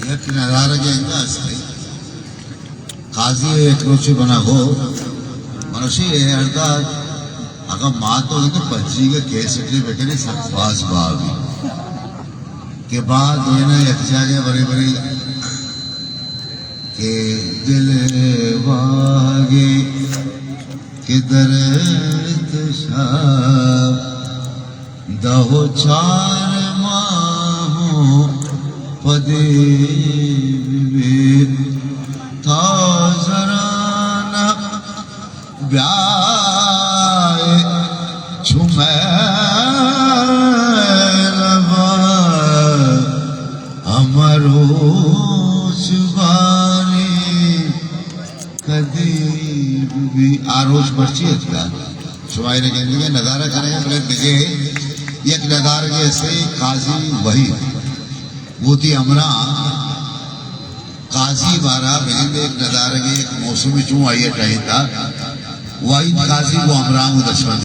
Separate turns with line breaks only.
یک نظارگی انگاز قاضی ایک روچی بنا ہو منوشی ارداد اگر ماں تو ہوئی تو پجی کا کیسٹری بیٹھے سکواز بابی کے بعد دوینا یک جاگے بڑی بڑی کہ دل واگے کہ درد شاب دہو چار ماہوں پدیب تا زرانا بیائے چھمیلبا امروز باری قدیب بھی آروز پرچی ہے کیا شمائی نے کہنے لگے نظارہ کریں گے بلد لگے یک نظارہ کے سے قاضی وحید وہ تھی امرہ قاضی بارہ بلد ایک نظارہ کے ایک موسمی چون آئیے ٹائم تھا وحید قاضی وہ امرہ دشمن